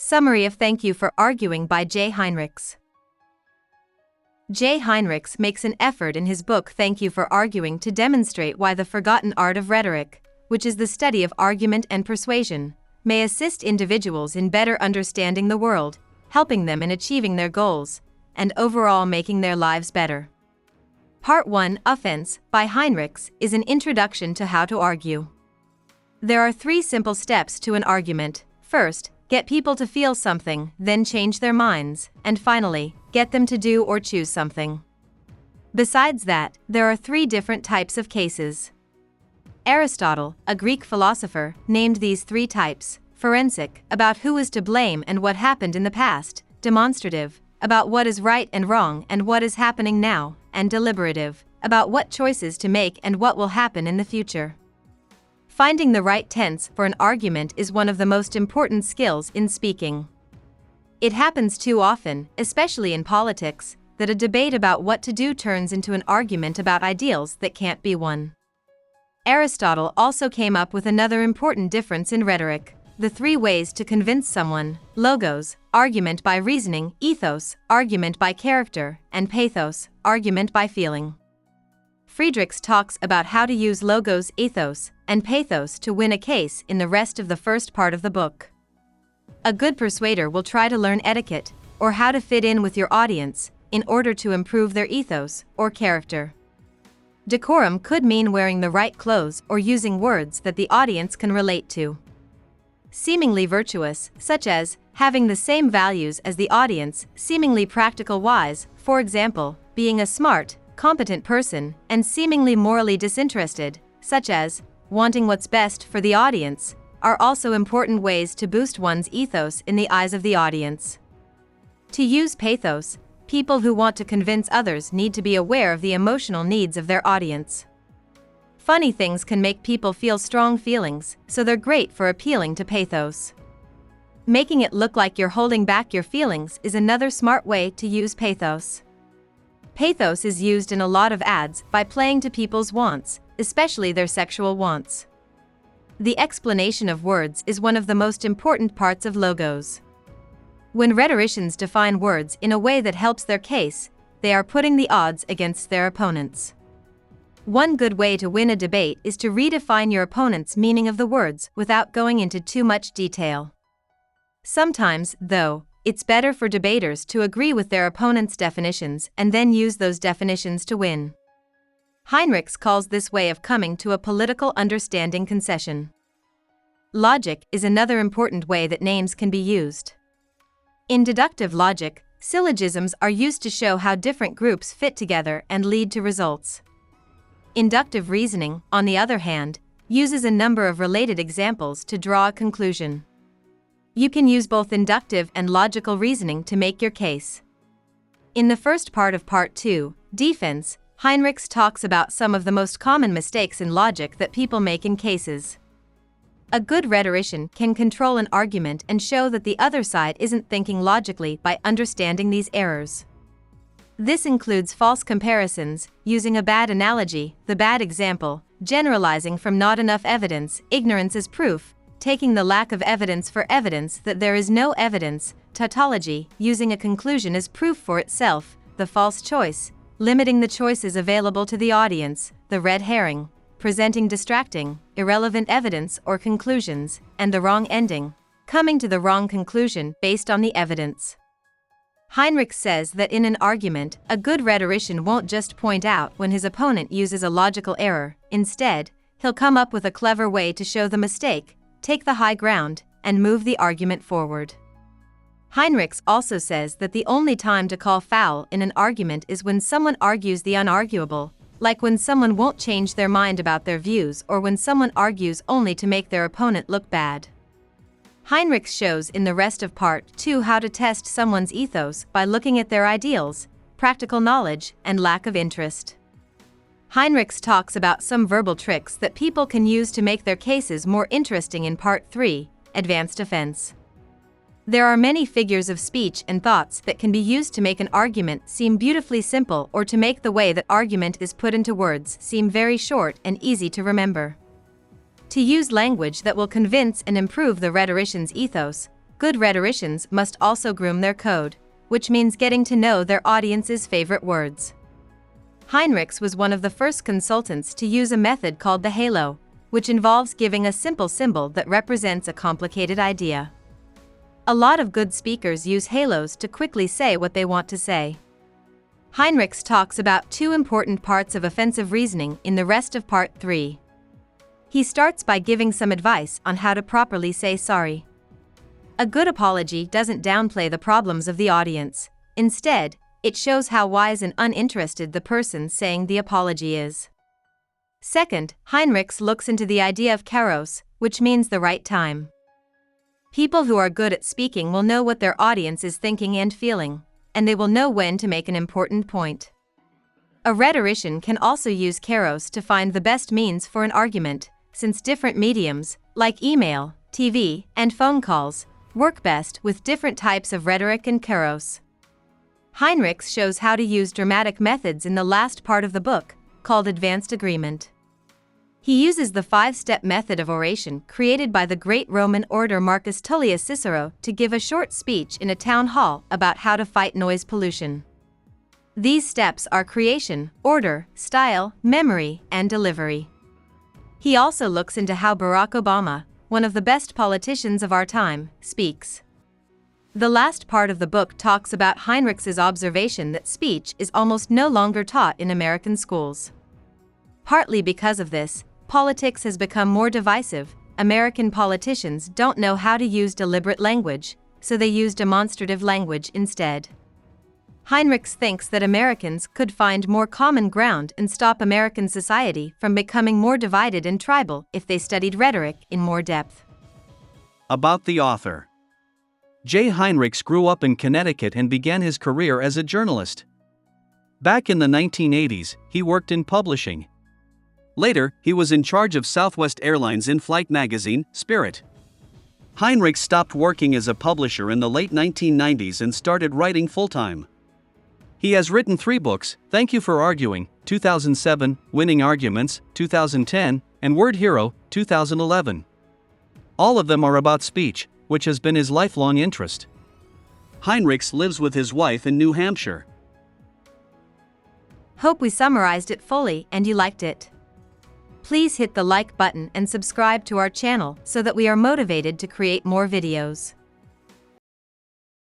Summary of Thank You for Arguing by Jay Heinrichs. Jay Heinrichs makes an effort in his book Thank You for Arguing to demonstrate why the forgotten art of rhetoric, which is the study of argument and persuasion, may assist individuals in better understanding the world, helping them in achieving their goals, and overall making their lives better. Part 1, Offense, by Heinrichs, is an introduction to how to argue. There are 3 simple steps to an argument. First, get people to feel something, then change their minds, and finally, get them to do or choose something. Besides that, there are 3 different types of cases. Aristotle, a Greek philosopher, named these 3 types: forensic, about who is to blame and what happened in the past; demonstrative, about what is right and wrong and what is happening now; and deliberative, about what choices to make and what will happen in the future. Finding the right tense for an argument is one of the most important skills in speaking. It happens too often, especially in politics, that a debate about what to do turns into an argument about ideals that can't be won. Aristotle also came up with another important difference in rhetoric: the 3 ways to convince someone: logos, argument by reasoning; ethos, argument by character; and pathos, argument by feeling. Friedrichs talks about how to use logos, ethos, and pathos to win a case in the rest of the first part of the book. A good persuader will try to learn etiquette, or how to fit in with your audience, in order to improve their ethos or character. Decorum could mean wearing the right clothes or using words that the audience can relate to. Seemingly virtuous, such as having the same values as the audience; seemingly practical wise, for example, being a smart, competent person; and seemingly morally disinterested, such as wanting what's best for the audience, are also important ways to boost one's ethos in the eyes of the audience. To use pathos, people who want to convince others need to be aware of the emotional needs of their audience. Funny things can make people feel strong feelings, so they're great for appealing to pathos. Making it look like you're holding back your feelings is another smart way to use pathos. Pathos is used in a lot of ads by playing to people's wants, especially their sexual wants. The explanation of words is one of the most important parts of logos. When rhetoricians define words in a way that helps their case, they are putting the odds against their opponents. One good way to win a debate is to redefine your opponent's meaning of the words without going into too much detail. Sometimes, though, it's better for debaters to agree with their opponent's definitions and then use those definitions to win. Heinrichs calls this way of coming to a political understanding concession. Logic is another important way that names can be used. In deductive logic, syllogisms are used to show how different groups fit together and lead to results. Inductive reasoning, on the other hand, uses a number of related examples to draw a conclusion. You can use both inductive and logical reasoning to make your case. In the first part of Part 2, Defense, Heinrichs talks about some of the most common mistakes in logic that people make in cases. A good rhetorician can control an argument and show that the other side isn't thinking logically by understanding these errors. This includes false comparisons, using a bad analogy, the bad example, generalizing from not enough evidence, ignorance as proof, taking the lack of evidence for evidence that there is no evidence, tautology, using a conclusion as proof for itself, the false choice, limiting the choices available to the audience, the red herring, presenting distracting, irrelevant evidence or conclusions, and the wrong ending, coming to the wrong conclusion based on the evidence. Heinrich says that in an argument, a good rhetorician won't just point out when his opponent uses a logical error; instead, he'll come up with a clever way to show the mistake, take the high ground, and move the argument forward. Heinrichs also says that the only time to call foul in an argument is when someone argues the unarguable, like when someone won't change their mind about their views or when someone argues only to make their opponent look bad. Heinrichs shows in the rest of Part 2 how to test someone's ethos by looking at their ideals, practical knowledge, and lack of interest. Heinrichs talks about some verbal tricks that people can use to make their cases more interesting in Part 3, Advanced Offense. There are many figures of speech and thoughts that can be used to make an argument seem beautifully simple or to make the way that argument is put into words seem very short and easy to remember. To use language that will convince and improve the rhetorician's ethos, Good rhetoricians must also groom their code, which means getting to know their audience's favorite words. Heinrichs was one of the first consultants to use a method called the halo, which involves giving a simple symbol that represents a complicated idea. A lot of good speakers use halos to quickly say what they want to say. Heinrichs talks about two important parts of offensive reasoning in the rest of Part 3. He starts by giving some advice on how to properly say sorry. A good apology doesn't downplay the problems of the audience. Instead, it shows how wise and uninterested the person saying the apology is. Second, Heinrichs looks into the idea of kairos, which means the right time. People who are good at speaking will know what their audience is thinking and feeling, and they will know when to make an important point. A rhetorician can also use kairos to find the best means for an argument, since different mediums, like email, TV, and phone calls, work best with different types of rhetoric and kairos. Heinrichs shows how to use dramatic methods in the last part of the book, called advanced agreement. He uses the 5-step method of oration created by the great Roman orator Marcus Tullius Cicero to give a short speech in a town hall about how to fight noise pollution. These steps are creation, order, style, memory, and delivery. He also looks into how Barack Obama, one of the best politicians of our time, speaks. The last part of the book talks about Heinrichs' observation that speech is almost no longer taught in American schools. Partly because of this, politics has become more divisive. American politicians don't know how to use deliberate language, so they use demonstrative language instead. Heinrichs thinks that Americans could find more common ground and stop American society from becoming more divided and tribal if they studied rhetoric in more depth. About the author. Jay Heinrichs grew up in Connecticut and began his career as a journalist. Back in the 1980s, he worked in publishing. Later, he was in charge of Southwest Airlines in-flight magazine, Spirit. Heinrichs stopped working as a publisher in the late 1990s and started writing full-time. He has written 3 books, Thank You for Arguing, 2007, Winning Arguments, 2010, and Word Hero, 2011. All of them are about speech, which has been his lifelong interest. Heinrichs lives with his wife in New Hampshire. Hope we summarized it fully and you liked it. Please hit the like button and subscribe to our channel so that we are motivated to create more videos.